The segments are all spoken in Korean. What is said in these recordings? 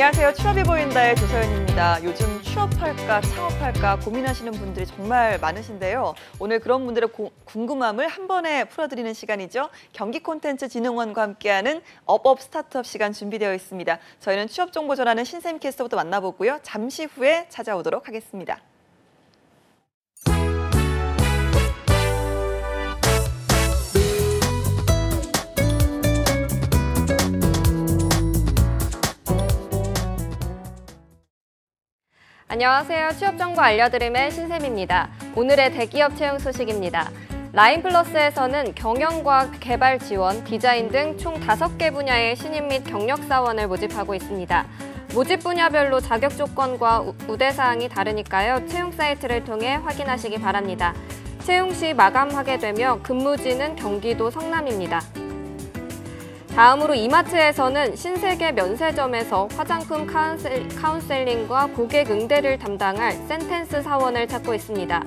안녕하세요. 취업이 보인다의 조서연입니다. 요즘 취업할까 창업할까 고민하시는 분들이 정말 많으신데요. 오늘 그런 분들의 궁금함을 한 번에 풀어드리는 시간이죠. 경기콘텐츠진흥원과 함께하는 업업 스타트업 시간 준비되어 있습니다. 저희는 취업 정보 전하는 신샘 캐스터부터 만나보고요. 잠시 후에 찾아오도록 하겠습니다. 안녕하세요. 취업정보 알려드림의 신샘입니다. 오늘의 대기업 채용 소식입니다. 라인플러스에서는 경영과 개발 지원, 디자인 등 총 5개 분야의 신입 및 경력사원을 모집하고 있습니다. 모집 분야별로 자격 조건과 우대사항이 다르니까요. 채용 사이트를 통해 확인하시기 바랍니다. 채용 시 마감하게 되며 근무지는 경기도 성남입니다. 다음으로 이마트에서는 신세계 면세점에서 화장품 카운셀링과 고객 응대를 담당할 센텐스 사원을 찾고 있습니다.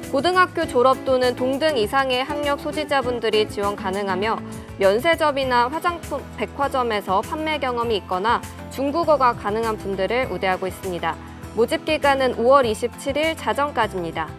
고등학교 졸업 또는 동등 이상의 학력 소지자분들이 지원 가능하며 면세점이나 화장품 백화점에서 판매 경험이 있거나 중국어가 가능한 분들을 우대하고 있습니다. 모집 기간은 5월 27일 자정까지입니다.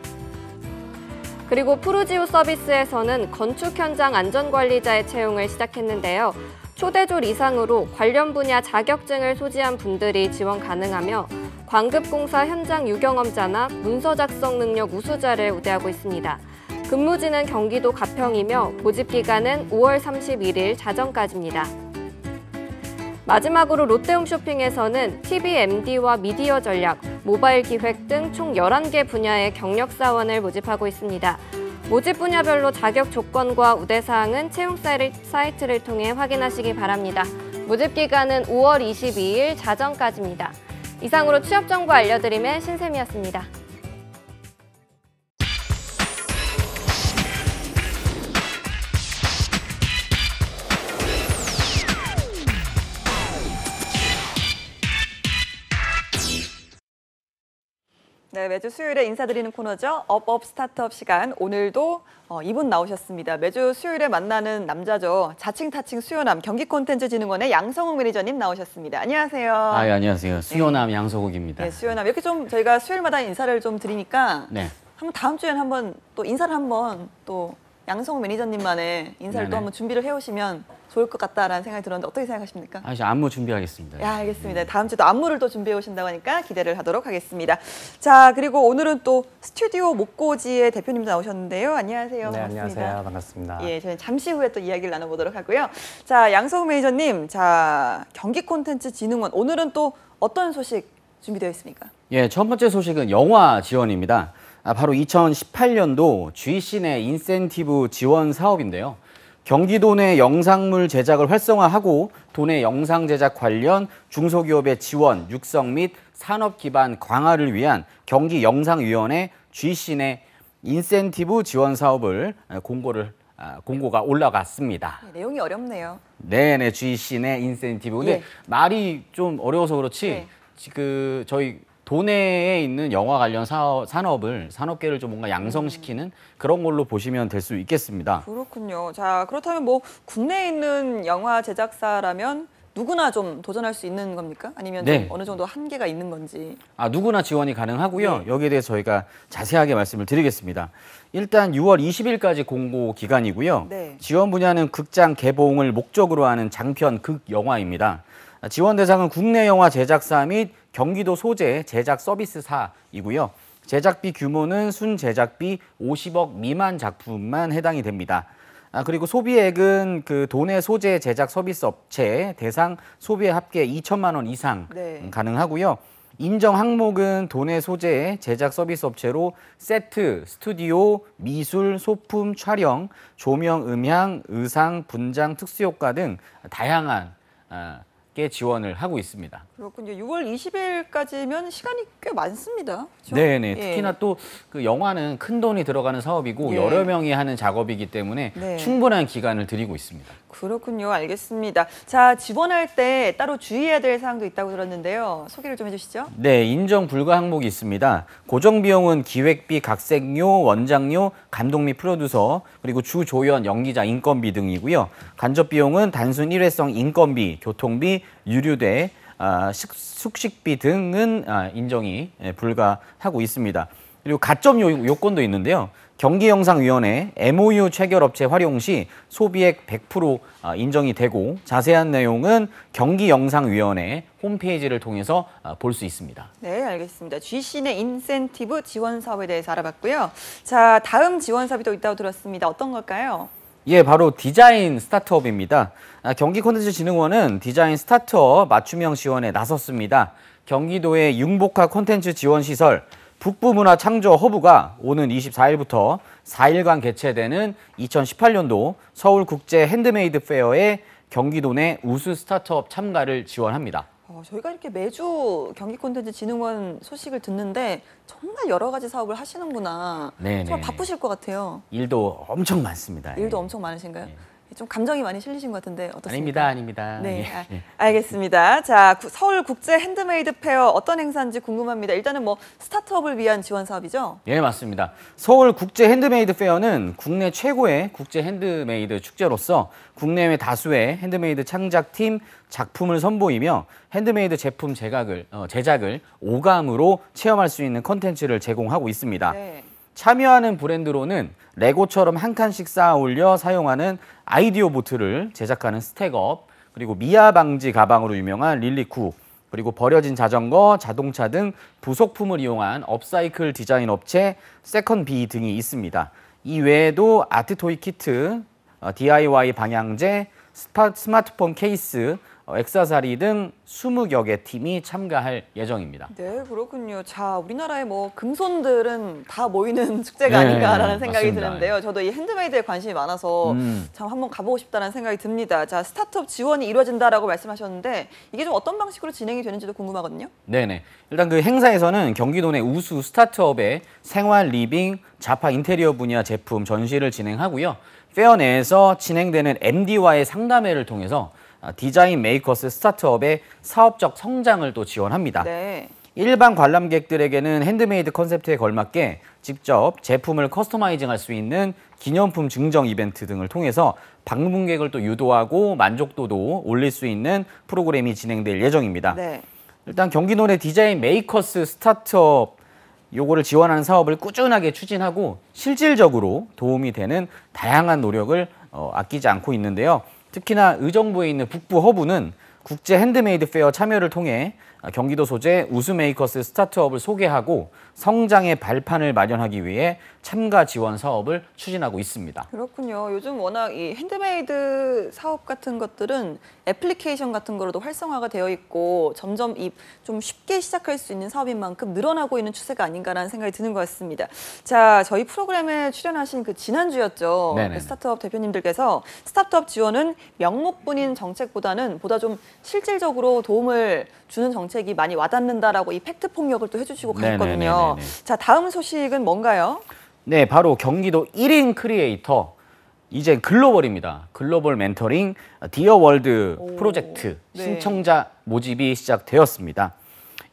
그리고 프루지오 서비스에서는 건축 현장 안전관리자의 채용을 시작했는데요. 초대졸 이상으로 관련 분야 자격증을 소지한 분들이 지원 가능하며 광급공사 현장 유경험자나 문서 작성 능력 우수자를 우대하고 있습니다. 근무지는 경기도 가평이며 모집 기간은 5월 31일 자정까지입니다. 마지막으로 롯데홈쇼핑에서는 TV MD와 미디어 전략, 모바일 기획 등 총 11개 분야의 경력사원을 모집하고 있습니다. 모집 분야별로 자격 조건과 우대사항은 채용 사이트를 통해 확인하시기 바랍니다. 모집 기간은 5월 22일 자정까지입니다. 이상으로 취업 정보 알려드림의 신샘이었습니다. 네, 매주 수요일에 인사드리는 코너죠. 업업 스타트업 시간. 오늘도 이분 나오셨습니다. 매주 수요일에 만나는 남자죠. 자칭 타칭 수요남 경기콘텐츠진흥원의 양성욱 매니저님 나오셨습니다. 안녕하세요. 아, 예, 안녕하세요. 수요남 네. 양성욱입니다. 네, 수요남. 이렇게 좀 저희가 수요일마다 인사를 좀 드리니까 네. 한번 다음 주에는 한번 또 인사를 한번 또 양성욱 매니저님만의 인사를 네네. 또 한번 준비를 해오시면 좋을 것 같다라는 생각이 들었는데 어떻게 생각하십니까? 아, 이제 안무 준비하겠습니다. 야, 알겠습니다. 다음 주도 안무를 또 준비해 오신다고 하니까 기대를 하도록 하겠습니다. 자, 그리고 오늘은 또 스튜디오 목고지의 대표님도 나오셨는데요. 안녕하세요. 네, 반갑습니다. 안녕하세요. 반갑습니다. 예, 저희는 잠시 후에 또 이야기를 나눠보도록 하고요. 자, 양성욱 매니저님, 자, 경기콘텐츠진흥원 오늘은 또 어떤 소식 준비되어 있습니까? 예, 첫 번째 소식은 영화 지원입니다. 바로 2018년도 GC 내 인센티브 지원 사업인데요. 경기도 내 영상물 제작을 활성화하고 도내 영상 제작 관련 중소기업의 지원, 육성 및 산업 기반 강화를 위한 경기영상위원회 GC 내 인센티브 지원 사업을 공고가 올라갔습니다. 네, 내용이 어렵네요. 네네, GC 내 인센티브. 근데 예. 말이 좀 어려워서 그렇지 네. 저희 도내에 있는 영화 관련 산업계를 좀 뭔가 양성시키는 그런 걸로 보시면 될 수 있겠습니다. 그렇군요. 자, 그렇다면 뭐 국내에 있는 영화 제작사라면 누구나 좀 도전할 수 있는 겁니까? 아니면 네. 좀 어느 정도 한계가 있는 건지? 아, 누구나 지원이 가능하고요. 네. 여기에 대해서 저희가 자세하게 말씀을 드리겠습니다. 일단 6월 20일까지 공고 기간이고요. 네. 지원 분야는 극장 개봉을 목적으로 하는 장편 극영화입니다. 지원 대상은 국내 영화 제작사 및 경기도 소재 제작 서비스사이고요. 제작비 규모는 순 제작비 50억 미만 작품만 해당이 됩니다. 그리고 소비액은 그 도내 소재 제작 서비스 업체 대상 소비액 합계 2천만 원 이상 네. 가능하고요. 인정 항목은 도내 소재 제작 서비스 업체로 세트, 스튜디오, 미술, 소품, 촬영, 조명, 음향, 의상, 분장, 특수효과 등 다양한 게 지원을 하고 있습니다. 그렇군요. 6월 20일까지면 시간이 꽤 많습니다. 그렇죠? 네네. 예. 특히나 또 그 영화는 큰 돈이 들어가는 사업이고 예. 여러 명이 하는 작업이기 때문에 네. 충분한 기간을 드리고 있습니다. 그렇군요. 알겠습니다. 자, 지원할 때 따로 주의해야 될 사항도 있다고 들었는데요. 소개를 좀 해주시죠. 네, 인정 불가 항목이 있습니다. 고정 비용은 기획비, 각색료, 원장료, 감독 및 프로듀서, 그리고 주조연, 연기자, 인건비 등이고요. 간접 비용은 단순 일회성 인건비, 교통비, 유류대, 숙식비 등은 인정이 불가하고 있습니다. 그리고 가점 요건도 있는데요. 경기영상위원회 MOU 체결업체 활용 시 소비액 100% 인정이 되고 자세한 내용은 경기영상위원회 홈페이지를 통해서 볼 수 있습니다. 네, 알겠습니다. G씨 내 인센티브 지원 사업에 대해서 알아봤고요. 자, 다음 지원 사업이 또 있다고 들었습니다. 어떤 걸까요? 예, 바로 디자인 스타트업입니다. 경기콘텐츠진흥원은 디자인 스타트업 맞춤형 지원에 나섰습니다. 경기도의 융복합 콘텐츠 지원 시설 북부문화창조 허브가 오는 24일부터 4일간 개최되는 2018년도 서울국제 핸드메이드 페어에 경기도 내 우수 스타트업 참가를 지원합니다. 저희가 이렇게 매주 경기콘텐츠진흥원 소식을 듣는데 정말 여러 가지 사업을 하시는구나. 네네. 정말 바쁘실 것 같아요. 일도 엄청 많습니다. 일도 엄청 많으신가요? 좀 감정이 많이 실리신 것 같은데 어떻습니까? 아닙니다. 네, 예. 알겠습니다. 자, 서울 국제 핸드메이드 페어 어떤 행사인지 궁금합니다. 일단은 뭐 스타트업을 위한 지원 사업이죠? 예, 맞습니다. 서울 국제 핸드메이드 페어는 국내 최고의 국제 핸드메이드 축제로서 국내외 다수의 핸드메이드 창작팀 작품을 선보이며 핸드메이드 제품 제작을 오감으로 체험할 수 있는 컨텐츠를 제공하고 있습니다. 네. 참여하는 브랜드로는 레고처럼 한 칸씩 쌓아 올려 사용하는 아이디어 보트를 제작하는 스택업, 그리고 미아 방지 가방으로 유명한 릴리쿠, 그리고 버려진 자전거, 자동차 등 부속품을 이용한 업사이클 디자인 업체 세컨비 등이 있습니다. 이 외에도 아트토이 키트, DIY 방향제, 스마트폰 케이스, 액세서리 등 20여 개 팀이 참가할 예정입니다. 네, 그렇군요. 자, 우리나라의 뭐 금손들은 다 모이는 축제가 네, 아닌가라는 생각이 맞습니다. 드는데요. 저도 이 핸드메이드에 관심이 많아서 참 한번 가보고 싶다는 생각이 듭니다. 자, 스타트업 지원이 이루어진다라고 말씀하셨는데 이게 좀 어떤 방식으로 진행이 되는지도 궁금하거든요. 네네. 일단 그 행사에서는 경기도 내 우수 스타트업의 생활, 리빙, 자파 인테리어 분야 제품 전시를 진행하고요. 페어 내에서 진행되는 MD와의 상담회를 통해서 디자인 메이커스 스타트업의 사업적 성장을 또 지원합니다. 네. 일반 관람객들에게는 핸드메이드 컨셉트에 걸맞게 직접 제품을 커스터마이징할 수 있는 기념품 증정 이벤트 등을 통해서 방문객을 또 유도하고 만족도도 올릴 수 있는 프로그램이 진행될 예정입니다. 네. 일단 경기도 내 디자인 메이커스 스타트업 요거를 지원하는 사업을 꾸준하게 추진하고 실질적으로 도움이 되는 다양한 노력을 아끼지 않고 있는데요. 특히나 의정부에 있는 북부 허브는 국제 핸드메이드 페어 참여를 통해 경기도 소재 우수 메이커스 스타트업을 소개하고 성장의 발판을 마련하기 위해 참가 지원 사업을 추진하고 있습니다. 그렇군요. 요즘 워낙 이 핸드메이드 사업 같은 것들은 애플리케이션 같은 거로도 활성화가 되어 있고 점점 좀 쉽게 시작할 수 있는 사업인 만큼 늘어나고 있는 추세가 아닌가라는 생각이 드는 것 같습니다. 자, 저희 프로그램에 출연하신 그 지난주였죠. 네네네. 스타트업 대표님들께서 스타트업 지원은 명목뿐인 정책보다는 보다 좀 실질적으로 도움을 주는 정책이 많이 와닿는다라고 이 팩트 폭력을 또 해주시고 가셨거든요. 네네네네. 자, 다음 소식은 뭔가요? 네, 바로 경기도 1인 크리에이터, 이제 글로벌입니다. 글로벌 멘토링 디어 월드 프로젝트 네. 신청자 모집이 시작되었습니다.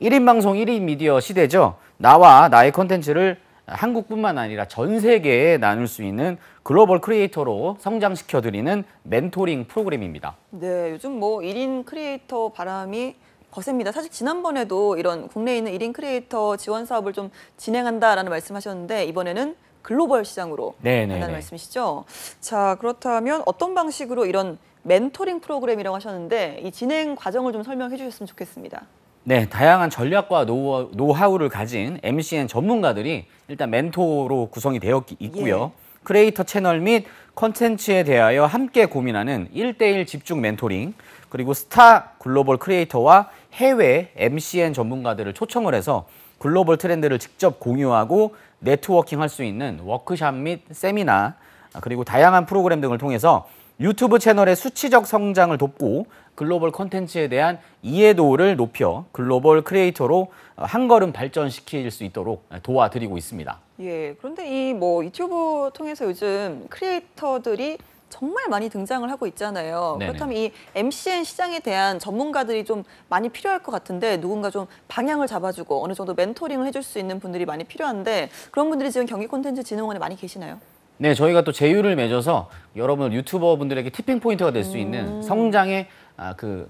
1인 방송 1인 미디어 시대죠. 나와 나의 컨텐츠를 한국뿐만 아니라 전 세계에 나눌 수 있는 글로벌 크리에이터로 성장시켜드리는 멘토링 프로그램입니다. 네, 요즘 뭐 1인 크리에이터 바람이 거셉니다. 사실 지난번에도 이런 국내에 있는 1인 크리에이터 지원 사업을 좀 진행한다라는 말씀하셨는데 이번에는 글로벌 시장으로 네네네. 한다는 말씀이시죠? 자, 그렇다면 어떤 방식으로 이런 멘토링 프로그램이라고 하셨는데 이 진행 과정을 좀 설명해 주셨으면 좋겠습니다. 네, 다양한 전략과 노하우를 가진 MCN 전문가들이 일단 멘토로 구성이 되어 있고요. 크리에이터 채널 및 컨텐츠에 대하여 함께 고민하는 1대1 집중 멘토링, 그리고 스타 글로벌 크리에이터와 해외 MCN 전문가들을 초청을 해서 글로벌 트렌드를 직접 공유하고 네트워킹할 수 있는 워크샵 및 세미나, 그리고 다양한 프로그램 등을 통해서 유튜브 채널의 수치적 성장을 돕고 글로벌 콘텐츠에 대한 이해도를 높여 글로벌 크리에이터로 한 걸음 발전시킬 수 있도록 도와드리고 있습니다. 예, 그런데 이 뭐 유튜브 통해서 요즘 크리에이터들이 정말 많이 등장을 하고 있잖아요. 네네. 그렇다면 이 MCN 시장에 대한 전문가들이 좀 많이 필요할 것 같은데 누군가 좀 방향을 잡아주고 어느 정도 멘토링을 해줄 수 있는 분들이 많이 필요한데 그런 분들이 지금 경기콘텐츠진흥원에 많이 계시나요? 네, 저희가 또 제휴를 맺어서 여러분 유튜버 분들에게 티핑 포인트가 될 수 있는 성장의 그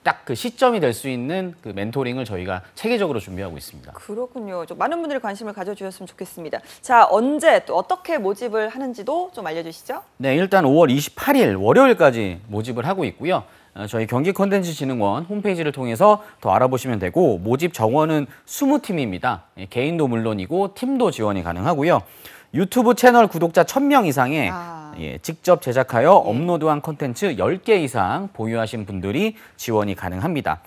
딱 그 시점이 될 수 있는 그 멘토링을 저희가 체계적으로 준비하고 있습니다. 그렇군요. 좀 많은 분들이 관심을 가져주셨으면 좋겠습니다. 자, 언제 또 어떻게 모집을 하는지도 좀 알려주시죠. 네, 일단 5월 28일 월요일까지 모집을 하고 있고요. 저희 경기콘텐츠진흥원 홈페이지를 통해서 더 알아보시면 되고 모집 정원은 20팀입니다. 개인도 물론이고 팀도 지원이 가능하고요. 유튜브 채널 구독자 1000명 이상의 직접 제작하여 업로드한 콘텐츠 10개 이상 보유하신 분들이 지원이 가능합니다.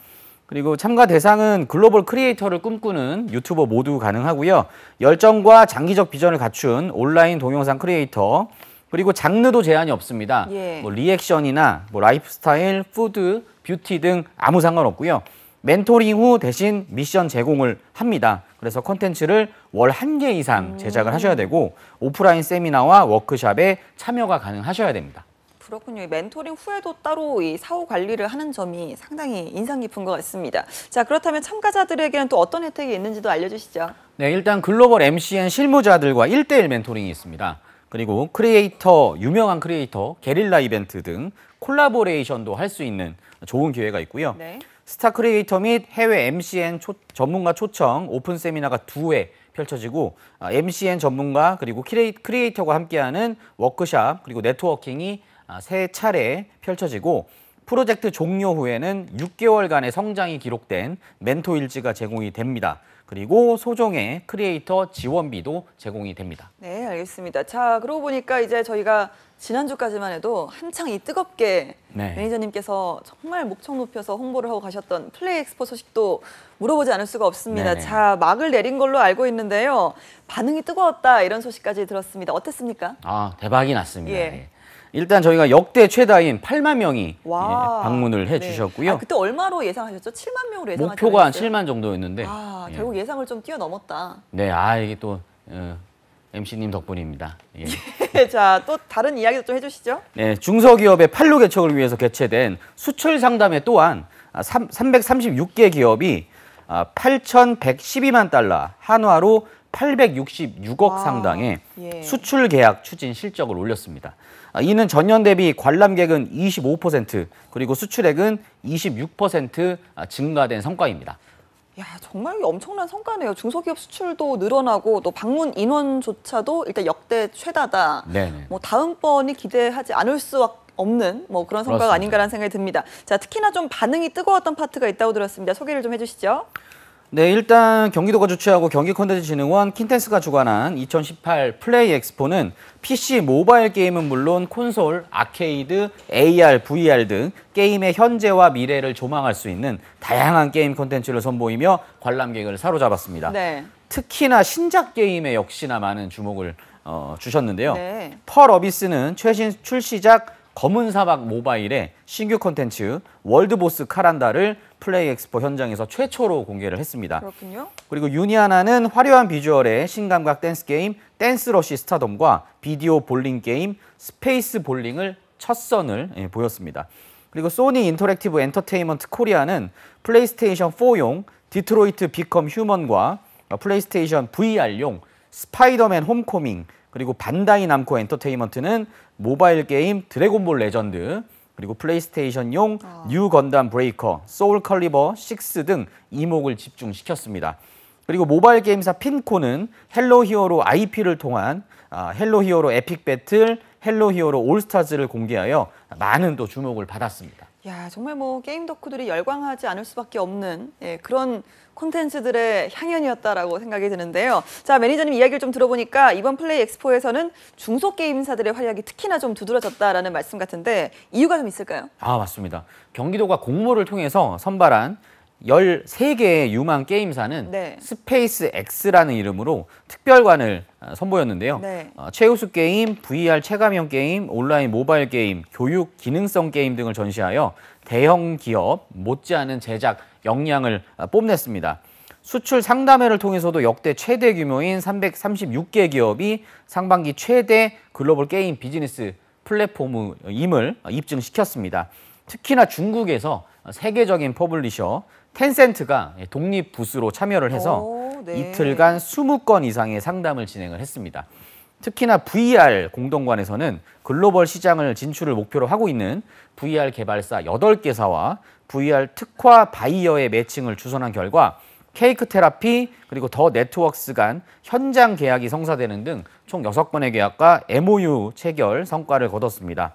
그리고 참가 대상은 글로벌 크리에이터를 꿈꾸는 유튜버 모두 가능하고요. 열정과 장기적 비전을 갖춘 온라인 동영상 크리에이터, 그리고 장르도 제한이 없습니다. 뭐 리액션이나 뭐 라이프스타일, 푸드, 뷰티 등 아무 상관없고요. 멘토링 후 대신 미션 제공을 합니다. 그래서 콘텐츠를 월 1개 이상 제작을 하셔야 되고 오프라인 세미나와 워크숍에 참여가 가능하셔야 됩니다. 그렇군요. 이 멘토링 후에도 따로 이 사후 관리를 하는 점이 상당히 인상 깊은 것 같습니다. 자, 그렇다면 참가자들에게는 또 어떤 혜택이 있는지도 알려주시죠. 네, 일단 글로벌 MCN 실무자들과 1대1 멘토링이 있습니다. 그리고 유명한 크리에이터, 게릴라 이벤트 등 콜라보레이션도 할 수 있는 좋은 기회가 있고요. 스타 크리에이터 및 해외 MCN 전문가 초청 오픈 세미나가 2회 펼쳐지고 MCN 전문가 그리고 크리에이터가 함께하는 워크숍 그리고 네트워킹이 3차례 펼쳐지고 프로젝트 종료 후에는 6개월간의 성장이 기록된 멘토 일지가 제공이 됩니다. 그리고 소정의 크리에이터 지원비도 제공이 됩니다. 네, 알겠습니다. 자, 그러고 보니까 이제 저희가 지난주까지만 해도 한창 이 뜨겁게 매니저님께서 정말 목청 높여서 홍보를 하고 가셨던 플레이 엑스포 소식도 물어보지 않을 수가 없습니다. 자, 막을 내린 걸로 알고 있는데요. 반응이 뜨거웠다 이런 소식까지 들었습니다. 어땠습니까? 대박이 났습니다. 일단 저희가 역대 최다인 8만 명이 방문을 해주셨고요. 그때 얼마로 예상하셨죠? 7만 명으로 예상하셨죠? 목표가 한 7만 정도였는데 결국 예상을 좀 뛰어넘었다. 네, 이게 또 MC님 덕분입니다. 자, 또 다른 이야기도 좀 해주시죠. 네, 중소기업의 판로 개척을 위해서 개최된 수출 상담회 또한 336개 기업이 8,112만 달러, 한화로 866억 상당의 수출 계약 추진 실적을 올렸습니다. 이는 전년 대비 관람객은 25% 그리고 수출액은 26% 증가된 성과입니다. 야, 정말 엄청난 성과네요. 중소기업 수출도 늘어나고 또 방문 인원조차도 일단 역대 최다다. 뭐 다음번이 기대하지 않을 수 없는 뭐 그런 성과가 그렇습니다. 아닌가라는 생각이 듭니다. 자, 특히나 좀 반응이 뜨거웠던 파트가 있다고 들었습니다. 소개를 좀 해주시죠. 네, 일단 경기도가 주최하고 경기콘텐츠진흥원 킨텐스가 주관한 2018 플레이 엑스포는 PC 모바일 게임은 물론 콘솔, 아케이드, AR, VR 등 게임의 현재와 미래를 조망할 수 있는 다양한 게임 콘텐츠를 선보이며 관람객을 사로잡았습니다. 특히나 신작 게임에 역시나 많은 주목을 주셨는데요. 펄 어비스는 최신 출시작 검은 사막 모바일의 신규 콘텐츠 월드보스 카란다를 플레이 엑스포 현장에서 최초로 공개를 했습니다. 그렇군요. 그리고 유니아나는 화려한 비주얼의 신감각 댄스 게임 댄스러시 스타덤과 비디오 볼링 게임 스페이스 볼링을 첫 선을 보였습니다. 그리고 소니 인터랙티브 엔터테인먼트 코리아는 플레이스테이션 4용 디트로이트 비컴 휴먼과 플레이스테이션 VR용 스파이더맨 홈코밍 그리고 반다이 남코 엔터테인먼트는 모바일 게임 드래곤볼 레전드 그리고 플레이스테이션용 뉴 건담 브레이커, 소울 컬리버 6 등 이목을 집중시켰습니다. 그리고 모바일 게임사 핀코는 헬로 히어로 IP를 통한 헬로 히어로 에픽 배틀, 헬로 히어로 올스타즈를 공개하여 많은 또 주목을 받았습니다. 야, 정말 뭐 게임 덕후들이 열광하지 않을 수밖에 없는 그런 콘텐츠들의 향연이었다라고 생각이 드는데요. 자, 매니저님 이야기를 좀 들어보니까 이번 플레이 엑스포에서는 중소게임사들의 활약이 특히나 좀 두드러졌다라는 말씀 같은데 이유가 좀 있을까요? 맞습니다. 경기도가 공모를 통해서 선발한 13개의 유망 게임사는 스페이스 X라는 이름으로 특별관을 선보였는데요. 최우수 게임, VR 체감형 게임, 온라인 모바일 게임, 교육, 기능성 게임 등을 전시하여 대형 기업 못지않은 제작 역량을 뽐냈습니다. 수출 상담회를 통해서도 역대 최대 규모인 336개 기업이 상반기 최대 글로벌 게임 비즈니스 플랫폼임을 입증시켰습니다. 특히나 중국에서 세계적인 퍼블리셔 텐센트가 독립 부스로 참여를 해서 이틀간 20건 이상의 상담을 진행을 했습니다. 특히나 VR 공동관에서는 글로벌 시장을 진출을 목표로 하고 있는 VR 개발사 8개사와 VR 특화 바이어의 매칭을 주선한 결과 케이크 테라피 그리고 더 네트워크스 간 현장 계약이 성사되는 등 총 6건의 계약과 MOU 체결 성과를 거뒀습니다.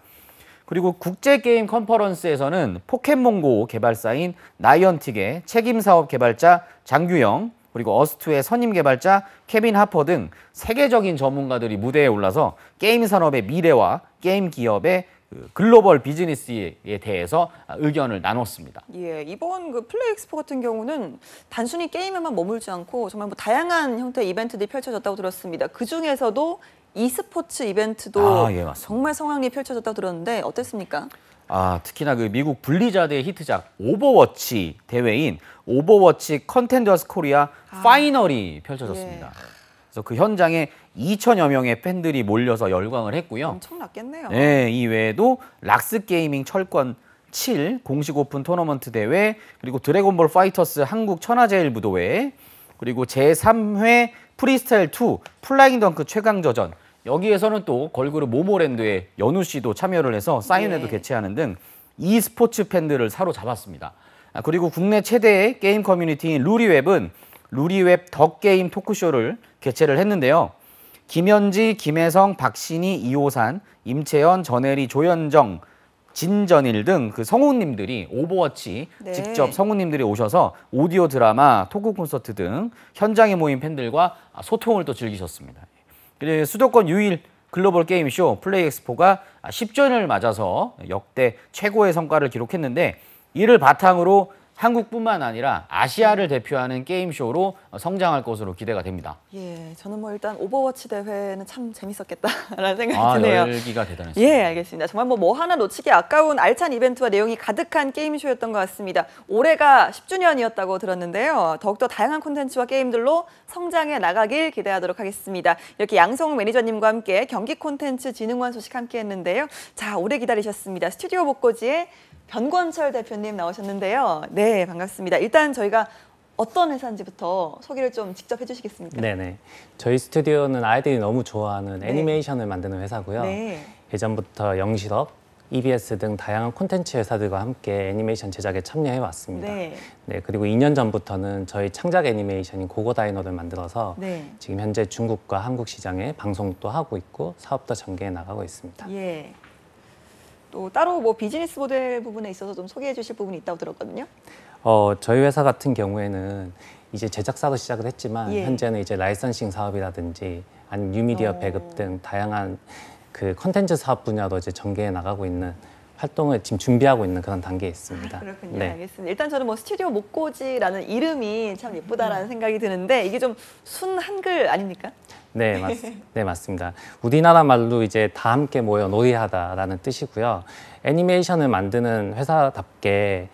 그리고 국제게임 컨퍼런스에서는 포켓몬고 개발사인 나이언틱의 책임사업 개발자 장규영, 그리고 어스투의 선임 개발자 케빈 하퍼 등 세계적인 전문가들이 무대에 올라서 게임 산업의 미래와 게임 기업의 글로벌 비즈니스에 대해서 의견을 나눴습니다. 예, 이번 그 플레이 엑스포 같은 경우는 단순히 게임에만 머물지 않고 정말 뭐 다양한 형태의 이벤트들이 펼쳐졌다고 들었습니다. 그 중에서도 e스포츠 이벤트도 예, 맞습니다. 정말 성황리에 펼쳐졌다고 들었는데 어땠습니까? 특히나 그 미국 블리자드의 히트작 오버워치 대회인 오버워치 컨텐더스 코리아 파이널이 펼쳐졌습니다. 그래서 그 현장에 2천여 명의 팬들이 몰려서 열광을 했고요. 엄청났겠네요. 네, 이 외에도 락스 게이밍 철권 7 공식 오픈 토너먼트 대회, 그리고 드래곤볼 파이터스 한국 천하제일부도회, 그리고 제3회 프리스타일 2 플라잉 덩크 최강저전, 여기에서는 또 걸그룹 모모랜드의 연우 씨도 참여를 해서 사인회도 개최하는 등 e스포츠 팬들을 사로잡았습니다. 그리고 국내 최대의 게임 커뮤니티인 루리웹은 루리웹 더 게임 토크쇼를 개최를 했는데요. 김현지, 김혜성, 박신희, 이호산, 임채연, 전혜리, 조현정, 진전일 등 그 성우님들이 오버워치 직접 성우님들이 오셔서 오디오 드라마, 토크 콘서트 등 현장에 모인 팬들과 소통을 또 즐기셨습니다. 그리고 수도권 유일 글로벌 게임쇼 플레이 엑스포가 10주년을 맞아서 역대 최고의 성과를 기록했는데, 이를 바탕으로 한국뿐만 아니라 아시아를 대표하는 게임쇼로 성장할 것으로 기대가 됩니다. 예, 저는 뭐 일단 오버워치 대회는 참 재밌었겠다라는 생각이 드네요. 열기가 대단했습니다. 예, 알겠습니다. 정말 뭐 하나 놓치기 아까운 알찬 이벤트와 내용이 가득한 게임쇼였던 것 같습니다. 올해가 10주년이었다고 들었는데요. 더욱더 다양한 콘텐츠와 게임들로 성장해 나가길 기대하도록 하겠습니다. 이렇게 양성욱 매니저님과 함께 경기콘텐츠진흥원 소식 함께 했는데요. 자, 오래 기다리셨습니다. 스튜디오 목고지에 변권철 대표님 나오셨는데요. 네, 반갑습니다. 일단 저희가 어떤 회사인지부터 소개를 좀 직접 해주시겠습니까? 네네. 저희 스튜디오는 아이들이 너무 좋아하는 애니메이션을 만드는 회사고요. 네. 예전부터 영실업, EBS 등 다양한 콘텐츠 회사들과 함께 애니메이션 제작에 참여해 왔습니다. 네. 네, 그리고 2년 전부터는 저희 창작 애니메이션인 고고다이노를 만들어서 네. 지금 현재 중국과 한국 시장에 방송도 하고 있고 사업도 전개해 나가고 있습니다. 예. 또 따로 뭐 비즈니스 모델 부분에 있어서 좀 소개해 주실 부분이 있다고 들었거든요. 저희 회사 같은 경우에는 이제 제작사로 시작을 했지만 예. 현재는 이제 라이선싱 사업이라든지 아니면 뉴미디어 배급 등 다양한 그 콘텐츠 사업 분야로 이제 전개해 나가고 있는 활동을 지금 준비하고 있는 그런 단계에 있습니다. 그렇군요. 네. 알겠습니다. 일단 저는 뭐 스튜디오 목고지라는 이름이 참 예쁘다라는 생각이 드는데 이게 좀 순 한글 아닙니까? 네, 네, 맞습니다. 우리나라 말로 이제 다 함께 모여 놀이하다라는 뜻이고요. 애니메이션을 만드는 회사답게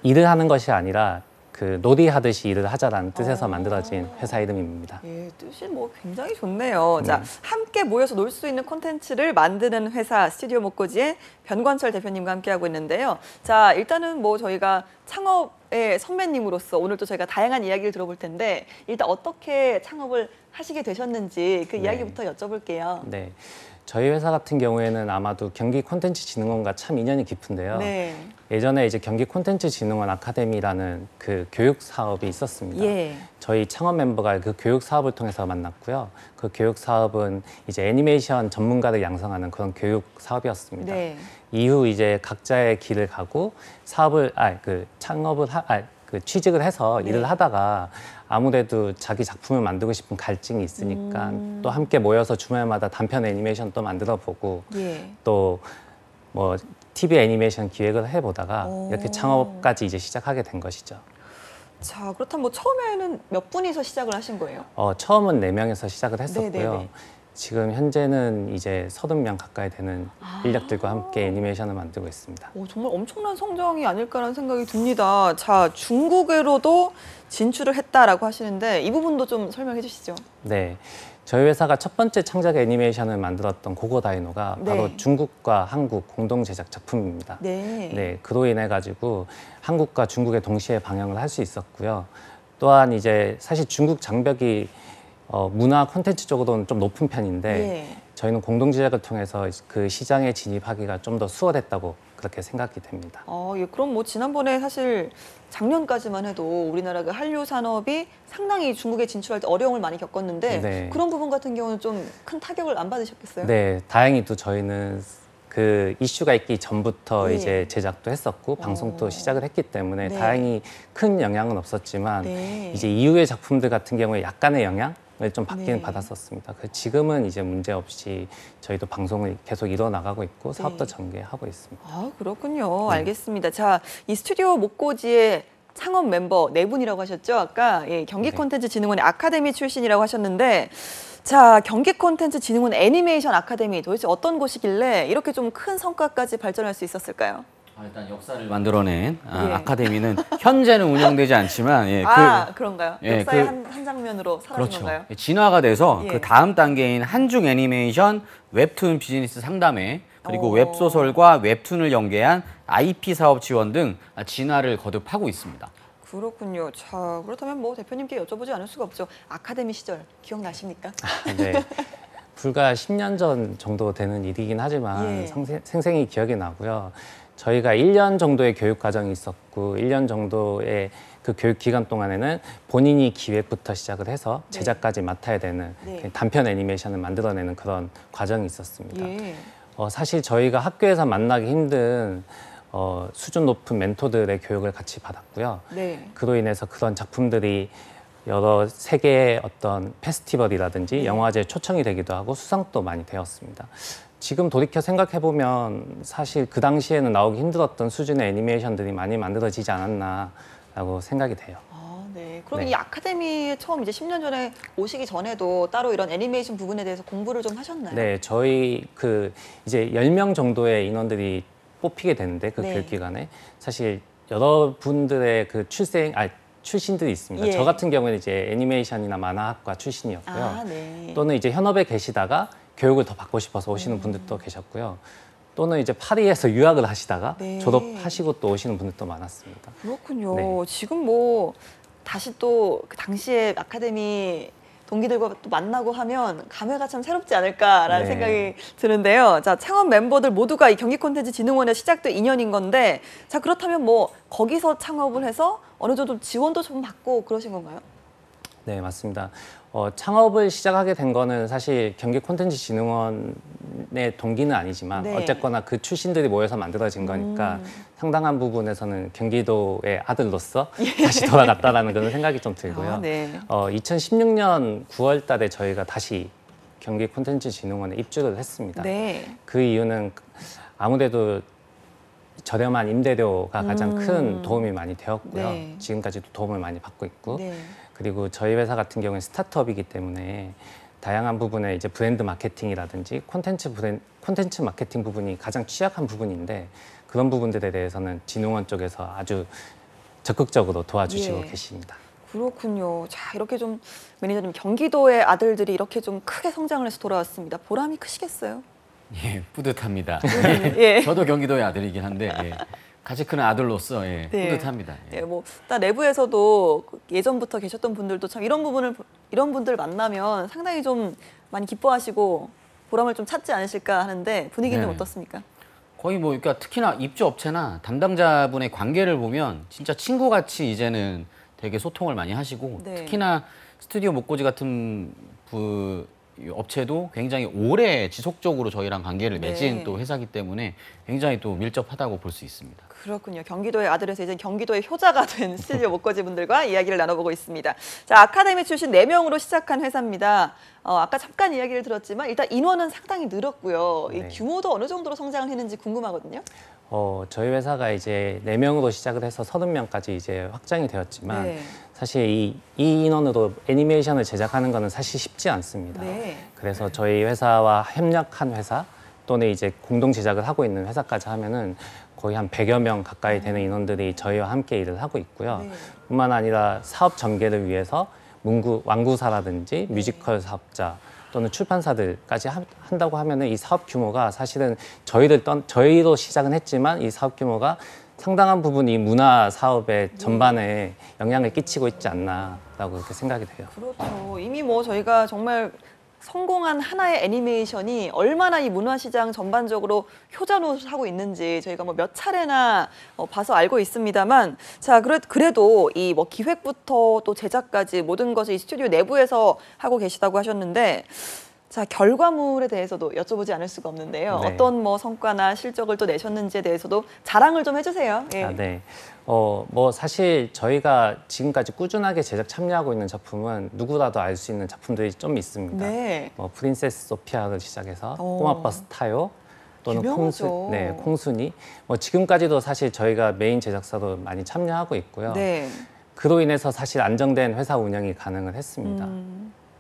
일을 하는 것이 아니라 그 놀이하듯이 일을 하자라는 뜻에서 만들어진 회사 이름입니다. 예, 뜻이 뭐 굉장히 좋네요. 자, 함께 모여서 놀 수 있는 콘텐츠를 만드는 회사 스튜디오 목고지의 변권철 대표님과 함께하고 있는데요. 자, 일단은 뭐 저희가 창업의 선배님으로서 오늘 또 저희가 다양한 이야기를 들어볼 텐데 일단 어떻게 창업을 하시게 되셨는지 그 이야기부터 여쭤볼게요. 네. 저희 회사 같은 경우에는 아마도 경기 콘텐츠진흥원과 참 인연이 깊은데요. 네. 예전에 이제 경기 콘텐츠진흥원 아카데미라는 그 교육 사업이 있었습니다. 예. 저희 창업 멤버가 그 교육 사업을 통해서 만났고요. 그 교육 사업은 이제 애니메이션 전문가를 양성하는 그런 교육 사업이었습니다. 네. 이후 이제 각자의 길을 가고 사업을 취직을 해서 일을 하다가 아무래도 자기 작품을 만들고 싶은 갈증이 있으니까 또 함께 모여서 주말마다 단편 애니메이션 또 만들어 보고 예. 또 뭐 TV 애니메이션 기획을 해보다가 이렇게 창업까지 이제 시작하게 된 것이죠. 자, 그렇다면 뭐 처음에는 몇 분이서 시작을 하신 거예요? 처음은 4명에서 시작을 했었고요. 네네네. 지금 현재는 이제 30명 가까이 되는 인력들과 함께 애니메이션을 만들고 있습니다. 정말 엄청난 성장이 아닐까라는 생각이 듭니다. 자, 중국으로도 진출을 했다라고 하시는데 이 부분도 좀 설명해 주시죠. 네. 저희 회사가 첫 번째 창작 애니메이션을 만들었던 고고다이노가 바로 중국과 한국 공동 제작 작품입니다. 네, 그로 인해 가지고 한국과 중국에 동시에 방영을 할 수 있었고요. 또한 이제 사실 중국 장벽이 문화 콘텐츠 쪽으로는 좀 높은 편인데 예. 저희는 공동제작을 통해서 그 시장에 진입하기가 좀 더 수월했다고 그렇게 생각이 됩니다. 예, 그럼 뭐 지난번에 사실 작년까지만 해도 우리나라 그 한류 산업이 상당히 중국에 진출할 때 어려움을 많이 겪었는데 네. 그런 부분 같은 경우는 좀 큰 타격을 안 받으셨겠어요? 네, 다행히도 저희는 그 이슈가 있기 전부터 예. 이제 제작도 했었고 방송도 시작을 했기 때문에 네. 다행히 큰 영향은 없었지만 네. 이제 이후의 작품들 같은 경우에 약간의 영향을 좀 받기는 네. 받았었습니다. 지금은 이제 문제 없이 저희도 방송을 계속 이뤄나가고 있고 사업도 네. 전개하고 있습니다. 그렇군요. 알겠습니다. 자, 이 스튜디오 목고지의 창업 멤버 네 분이라고 하셨죠? 아까 경기 네. 콘텐츠 진흥원의 아카데미 출신이라고 하셨는데 자, 경기 콘텐츠 진흥원 애니메이션 아카데미 도대체 어떤 곳이길래 이렇게 좀 큰 성과까지 발전할 수 있었을까요? 일단 역사를 만들어낸 예. 아카데미는 현재는 운영되지 않지만 그런가요? 예, 역사의 그- 한 장면으로 사라진 그렇죠. 건가요? 진화가 돼서 예. 그 다음 단계인 한중 애니메이션 웹툰 비즈니스 상담회 그리고 웹소설과 웹툰을 연계한 IP 사업 지원 등 진화를 거듭하고 있습니다. 그렇군요. 자, 그렇다면 뭐 대표님께 여쭤보지 않을 수가 없죠. 아카데미 시절 기억나십니까? 네. 불과 10년 전 정도 되는 일이긴 하지만 예. 생생히 기억이 나고요. 저희가 1년 정도의 교육 과정이 있었고 1년 정도의 그 교육 기간 동안에는 본인이 기획부터 시작을 해서 네. 제작까지 맡아야 되는 네. 단편 애니메이션을 만들어내는 그런 과정이 있었습니다. 예. 사실 저희가 학교에서 만나기 힘든 수준 높은 멘토들의 교육을 같이 받았고요. 네. 그로 인해서 그런 작품들이 여러 세계의 어떤 페스티벌이라든지 네. 영화제에 초청이 되기도 하고 수상도 많이 되었습니다. 지금 돌이켜 생각해 보면 사실 그 당시에는 나오기 힘들었던 수준의 애니메이션들이 많이 만들어지지 않았나라고 생각이 돼요. 네. 그럼 네. 이 아카데미에 처음 이제 10년 전에 오시기 전에도 따로 이런 애니메이션 부분에 대해서 공부를 좀 하셨나요? 네, 저희 이제 10명 정도의 인원들이 뽑히게 되는데 그 네. 교육 기간에 사실 여러분들의 그 출신들이 있습니다. 예. 저 같은 경우는 이제 애니메이션이나 만화학과 출신이었고요. 네. 또는 이제 현업에 계시다가 교육을 더 받고 싶어서 오시는 분들도 계셨고요. 또는 이제 파리에서 유학을 하시다가 네. 졸업하시고 또 오시는 분들도 많았습니다. 그렇군요. 네. 지금 뭐 다시 또 그 당시에 아카데미 동기들과 또 만나고 하면 감회가 참 새롭지 않을까라는 네. 생각이 드는데요. 자, 창업 멤버들 모두가 이 경기 콘텐츠 진흥원에 시작된 인연인 건데, 자, 그렇다면 뭐 거기서 창업을 해서 어느 정도 지원도 좀 받고 그러신 건가요? 네, 맞습니다. 창업을 시작하게 된 거는 사실 경기 콘텐츠 진흥원의 동기는 아니지만 네. 어쨌거나 그 출신들이 모여서 만들어진 거니까 상당한 부분에서는 경기도의 아들로서 다시 돌아갔다라는 그런 생각이 좀 들고요. 네. 2016년 9월 달에 저희가 다시 경기 콘텐츠 진흥원에 입주를 했습니다. 네. 그 이유는 아무래도 저렴한 임대료가 가장 큰 도움이 많이 되었고요. 네. 지금까지도 도움을 많이 받고 있고 네. 그리고 저희 회사 같은 경우는 스타트업이기 때문에 다양한 부분에 이제 브랜드 마케팅이라든지 콘텐츠 마케팅 부분이 가장 취약한 부분인데 그런 부분들에 대해서는 진흥원 쪽에서 아주 적극적으로 도와주시고 예. 계십니다. 그렇군요. 자, 이렇게 좀 매니저님 경기도의 아들들이 이렇게 좀 크게 성장을 해서 돌아왔습니다. 보람이 크시겠어요? 예, 뿌듯합니다. 예. 저도 경기도의 아들이긴 한데 같이 크는 아들로서 네. 뿌듯합니다. 예, 뭐 일단 내부에서도 예전부터 계셨던 분들도 참 이런 분들 만나면 상당히 좀 많이 기뻐하시고 보람을 좀 찾지 않으실까 하는데 분위기는 좀 네. 어떻습니까? 거의 뭐 그러니까 특히나 입주 업체나 담당자분의 관계를 보면 진짜 친구같이 이제는 되게 소통을 많이 하시고 네. 특히나 스튜디오 목고지 같은 업체도 굉장히 오래 지속적으로 저희랑 관계를 맺은 네. 또 회사이기 때문에 굉장히 또 밀접하다고 볼 수 있습니다. 그렇군요. 경기도의 아들에서 이제 경기도의 효자가 된 스튜디오 목거지 분들과 이야기를 나눠보고 있습니다. 자, 아카데미 출신 4명으로 시작한 회사입니다. 아까 잠깐 이야기를 들었지만 일단 인원은 상당히 늘었고요. 이 네. 규모도 어느 정도로 성장을 했는지 궁금하거든요. 저희 회사가 이제 4명으로 시작을 해서 30명까지 이제 확장이 되었지만 네. 사실 이 인원으로 애니메이션을 제작하는 거는 사실 쉽지 않습니다. 네. 그래서 저희 회사와 협력한 회사 또는 이제 공동 제작을 하고 있는 회사까지 하면은 거의 한 100여 명 가까이 되는 인원들이 저희와 함께 일을 하고 있고요. 네. 뿐만 아니라 사업 전개를 위해서 완구사라든지 뮤지컬 사업자 또는 출판사들까지 한다고 하면은 이 사업 규모가 사실은 저희로 시작은 했지만 이 사업 규모가 상당한 부분이 문화 사업의 전반에 영향을 끼치고 있지 않나라고 그렇게 생각이 돼요. 그렇죠. 이미 뭐 저희가 정말 성공한 하나의 애니메이션이 얼마나 이 문화시장 전반적으로 효자노릇을 하고 있는지 저희가 뭐 몇 차례나 봐서 알고 있습니다만, 자, 그래도 이 뭐 기획부터 또 제작까지 모든 것을 이 스튜디오 내부에서 하고 계시다고 하셨는데, 자, 결과물에 대해서도 여쭤보지 않을 수가 없는데요. 네. 어떤 뭐 성과나 실적을 또 내셨는지에 대해서도 자랑을 좀 해주세요. 예. 아, 네. 뭐 사실 저희가 지금까지 꾸준하게 제작 참여하고 있는 작품은 누구라도 알 수 있는 작품들이 좀 있습니다. 네. 뭐 프린세스 소피아를 시작해서 오. 꼬마버스 타요 또는 유명하죠. 콩순이. 뭐 지금까지도 사실 저희가 메인 제작사로 많이 참여하고 있고요. 네. 그로 인해서 사실 안정된 회사 운영이 가능을 했습니다.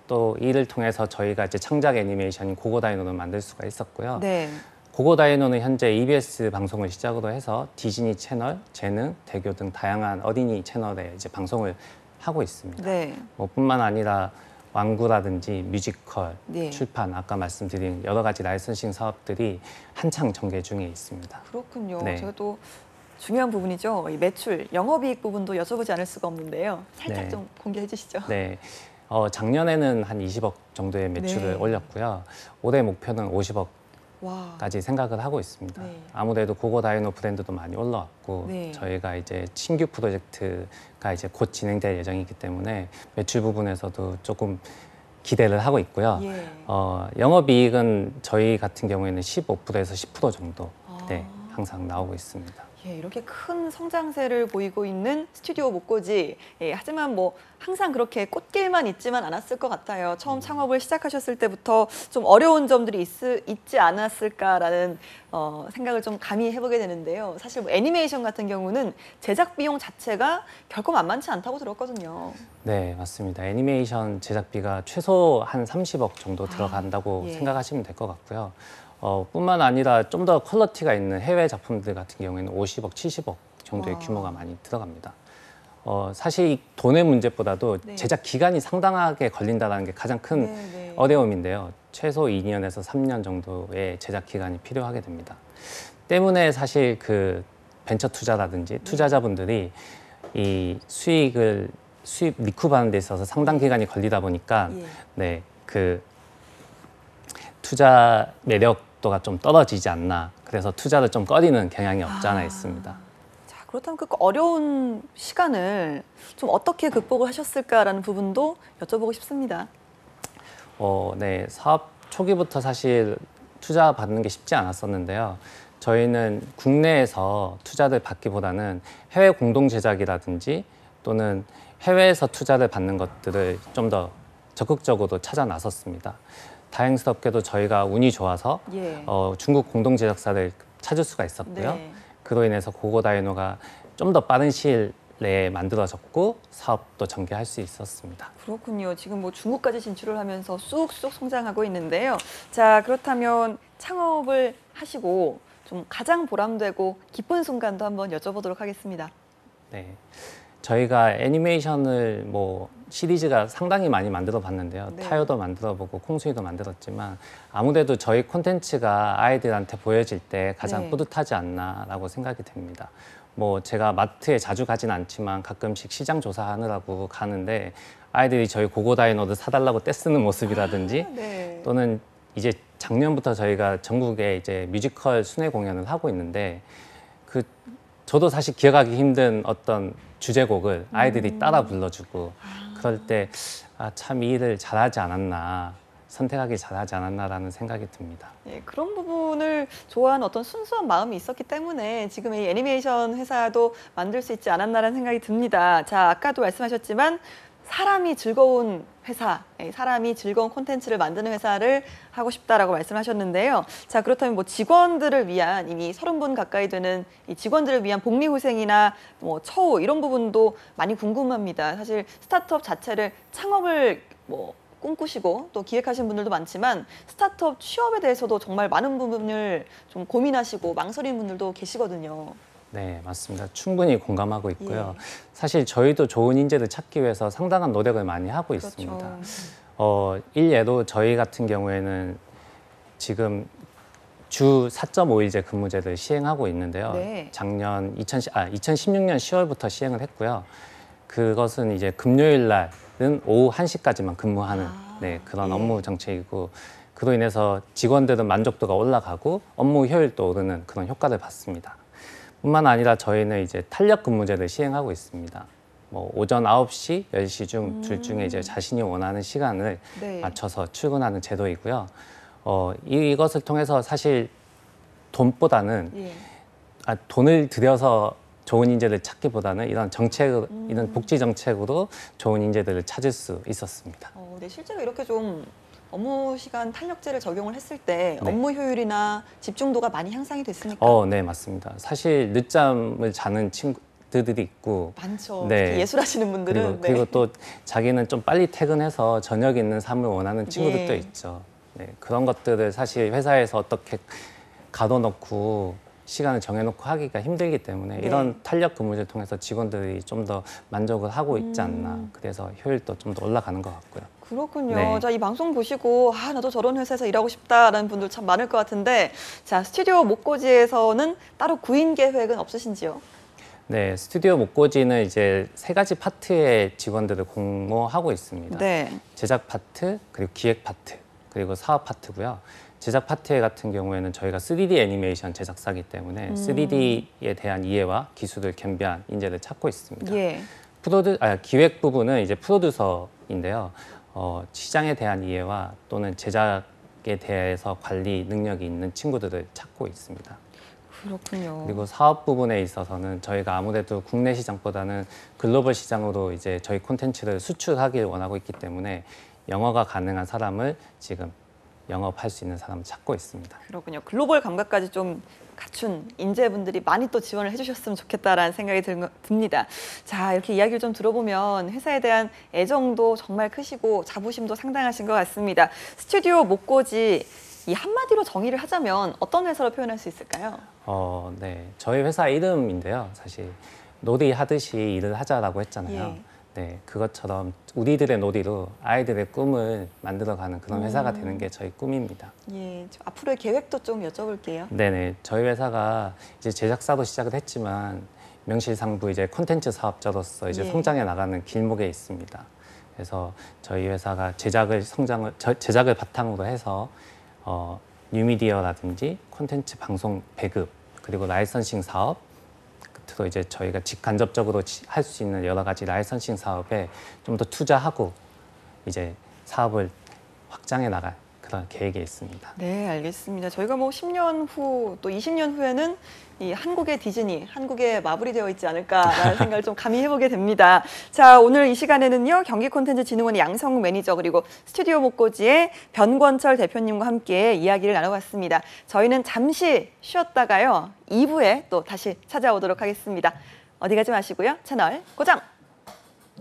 또 이를 통해서 저희가 이제 창작 애니메이션인 고고다이노를 만들 수가 있었고요. 네. 고고다이노는 현재 EBS 방송을 시작으로 해서 디즈니 채널, 재능, 대교 등 다양한 어린이 채널에 이제 방송을 하고 있습니다. 네. 뭐 뿐만 아니라 완구라든지 뮤지컬, 네. 출판, 아까 말씀드린 여러 가지 라이선싱 사업들이 한창 전개 중에 있습니다. 그렇군요. 네. 제가 또 중요한 부분이죠. 이 매출, 영업이익 부분도 여쭤보지 않을 수가 없는데요. 살짝 네. 좀 공개해 주시죠. 네. 작년에는 한 20억 정도의 매출을 네. 올렸고요. 올해 목표는 50억까지 와. 생각을 하고 있습니다. 네. 아무래도 고고다이노 브랜드도 많이 올라왔고 네. 저희가 이제 신규 프로젝트가 이제 곧 진행될 예정이기 때문에 매출 부분에서도 조금 기대를 하고 있고요. 예. 영업이익은 저희 같은 경우에는 15%에서 10% 정도 아. 네, 항상 나오고 있습니다. 예, 이렇게 큰 성장세를 보이고 있는 스튜디오 목고지. 예, 하지만 뭐 항상 그렇게 꽃길만 있지만 않았을 것 같아요. 처음 창업을 시작하셨을 때부터 좀 어려운 점들이 있지 않았을까라는 생각을 좀 감히 해보게 되는데요. 사실 뭐 애니메이션 같은 경우는 제작 비용 자체가 결코 만만치 않다고 들었거든요. 네, 맞습니다. 애니메이션 제작비가 최소 한 30억 정도 들어간다고 예. 생각하시면 될 것 같고요. 뿐만 아니라 좀 더 퀄리티가 있는 해외 작품들 같은 경우에는 50억, 70억 정도의 와. 규모가 많이 들어갑니다. 사실 이 돈의 문제보다도 네. 제작 기간이 상당하게 걸린다는 게 가장 큰 네, 네. 어려움인데요. 최소 2년에서 3년 정도의 제작 기간이 필요하게 됩니다. 때문에 사실 그 벤처 투자라든지 투자자분들이 이 수입 리쿠브하는 데 있어서 상당 기간이 걸리다 보니까 예. 네, 그 투자 매력도가 좀 떨어지지 않나. 그래서 투자를 좀 꺼리는 경향이 없지 않아 있습니다. 자, 그렇다면 그 어려운 시간을 좀 어떻게 극복을 하셨을까라는 부분도 여쭤보고 싶습니다. 네, 사업 초기부터 사실 투자 받는 게 쉽지 않았었는데요. 저희는 국내에서 투자를 받기보다는 해외 공동 제작이라든지 또는 해외에서 투자를 받는 것들을 좀 더 적극적으로 찾아 나섰습니다. 다행스럽게도 저희가 운이 좋아서 예. 중국 공동 제작사를 찾을 수가 있었고요. 네. 그로 인해서 고고다이노가 좀 더 빠른 시일 내에 만들어졌고 사업도 전개할 수 있었습니다. 그렇군요. 지금 뭐 중국까지 진출을 하면서 쑥쑥 성장하고 있는데요. 자, 그렇다면 창업을 하시고 좀 가장 보람되고 기쁜 순간도 한번 여쭤보도록 하겠습니다. 네, 저희가 애니메이션을 뭐 시리즈가 상당히 많이 만들어 봤는데요. 네. 타요도 만들어 보고 콩순이도 만들었지만 아무래도 저희 콘텐츠가 아이들한테 보여질 때 가장 네. 뿌듯하지 않나라고 생각이 됩니다. 뭐 제가 마트에 자주 가진 않지만 가끔씩 시장 조사하느라고 가는데 아이들이 저희 고고다이노를 사달라고 떼쓰는 모습이라든지 네. 또는 이제 작년부터 저희가 전국에 이제 뮤지컬 순회 공연을 하고 있는데 저도 사실 기억하기 힘든 어떤 주제곡을 아이들이 따라 불러주고 그럴 때 참 이 일을 잘하지 않았나 선택하기 잘하지 않았나라는 생각이 듭니다. 예, 그런 부분을 좋아하는 어떤 순수한 마음이 있었기 때문에 지금 이 애니메이션 회사도 만들 수 있지 않았나라는 생각이 듭니다. 자, 아까도 말씀하셨지만 사람이 즐거운 회사, 사람이 즐거운 콘텐츠를 만드는 회사를 하고 싶다라고 말씀하셨는데요. 자, 그렇다면 뭐 직원들을 위한 이미 30분 가까이 되는 이 직원들을 위한 복리후생이나 뭐 처우 이런 부분도 많이 궁금합니다. 사실 스타트업 자체를 창업을 뭐 꿈꾸시고 또 기획하신 분들도 많지만 스타트업 취업에 대해서도 정말 많은 부분을 좀 고민하시고 망설이는 분들도 계시거든요. 네, 맞습니다. 충분히 공감하고 있고요. 예. 사실 저희도 좋은 인재를 찾기 위해서 상당한 노력을 많이 하고 있습니다. 그렇죠. 일례로 저희 같은 경우에는 지금 주 4.5일제 근무제를 시행하고 있는데요. 네. 작년 2016년 10월부터 시행을 했고요. 그것은 이제 금요일 날은 오후 1시까지만 근무하는 네, 그런 예. 업무 정책이고 그로 인해서 직원들은 만족도가 올라가고 업무 효율도 오르는 그런 효과를 봤습니다. 뿐만 아니라 저희는 이제 탄력 근무제를 시행하고 있습니다. 뭐 오전 9시, 10시 중 둘 중에 이제 자신이 원하는 시간을 네. 맞춰서 출근하는 제도이고요. 이것을 통해서 사실 돈보다는 예. 돈을 들여서 좋은 인재를 찾기보다는 이런 정책, 이런 복지 정책으로 좋은 인재들을 찾을 수 있었습니다. 네, 실제로 이렇게 좀 업무 시간 탄력제를 적용을 했을 때 네. 업무 효율이나 집중도가 많이 향상이 됐습니까? 네, 맞습니다. 사실 늦잠을 자는 친구들이 있고 많죠. 네. 특히 예술하시는 분들은. 그리고 또 자기는 좀 빨리 퇴근해서 저녁 있는 삶을 원하는 친구들도 예. 있죠. 네, 그런 것들을 사실 회사에서 어떻게 가둬놓고 시간을 정해놓고 하기가 힘들기 때문에 네. 이런 탄력 근무제를 통해서 직원들이 좀 더 만족을 하고 있지 않나. 그래서 효율도 좀 더 올라가는 것 같고요. 그렇군요. 네. 자, 이 방송 보시고 나도 저런 회사에서 일하고 싶다라는 분들 참 많을 것 같은데, 자, 스튜디오 목고지에서는 따로 구인 계획은 없으신지요? 네, 스튜디오 목고지는 이제 3가지 파트의 직원들을 공모하고 있습니다. 네. 제작 파트, 그리고 기획 파트, 그리고 사업 파트고요. 제작 파트 같은 경우에는 저희가 3D 애니메이션 제작사이기 때문에 3D에 대한 이해와 기술을 겸비한 인재를 찾고 있습니다. 예. 기획 부분은 이제 프로듀서인데요. 시장에 대한 이해와 또는 제작에 대해서 관리 능력이 있는 친구들을 찾고 있습니다. 그렇군요. 그리고 사업 부분에 있어서는 저희가 아무래도 국내 시장보다는 글로벌 시장으로 이제 저희 콘텐츠를 수출하길 원하고 있기 때문에 영어가 가능한 사람을 지금 영업할 수 있는 사람을 찾고 있습니다. 그렇군요. 글로벌 감각까지 좀 갖춘 인재분들이 많이 또 지원을 해주셨으면 좋겠다라는 생각이 듭니다. 자, 이렇게 이야기를 좀 들어보면 회사에 대한 애정도 정말 크시고 자부심도 상당하신 것 같습니다. 스튜디오 목고지, 이 한마디로 정의를 하자면 어떤 회사로 표현할 수 있을까요? 네, 저희 회사 이름인데요. 사실 놀이하듯이 일을 하자라고 했잖아요. 예. 네, 그것처럼 우리들의 놀이로 아이들의 꿈을 만들어가는 그런 회사가 되는 게 저희 꿈입니다. 예, 좀 앞으로의 계획도 좀 여쭤볼게요. 네네, 저희 회사가 이제 제작사로 시작을 했지만 명실상부 이제 콘텐츠 사업자로서 이제 예. 성장해 나가는 길목에 있습니다. 그래서 저희 회사가 제작을 바탕으로 해서 뉴미디어라든지 콘텐츠 방송 배급 그리고 라이선싱 사업 끝으로 이제 저희가 직간접적으로 할 수 있는 여러 가지 라이선싱 사업에 좀 더 투자하고 이제 사업을 확장해 나갈 그런 계획이 있습니다. 네, 알겠습니다. 저희가 뭐 10년 후 또 20년 후에는 이 한국의 디즈니, 한국에 마무리되어 있지 않을까라는 생각을 좀 감히 해보게 됩니다. 자, 오늘 이 시간에는요, 경기콘텐츠진흥원 양성욱 매니저 그리고 스튜디오 목고지의 변권철 대표님과 함께 이야기를 나눠봤습니다. 저희는 잠시 쉬었다가요, 2부에 또 다시 찾아오도록 하겠습니다. 어디 가지 마시고요, 채널 고정!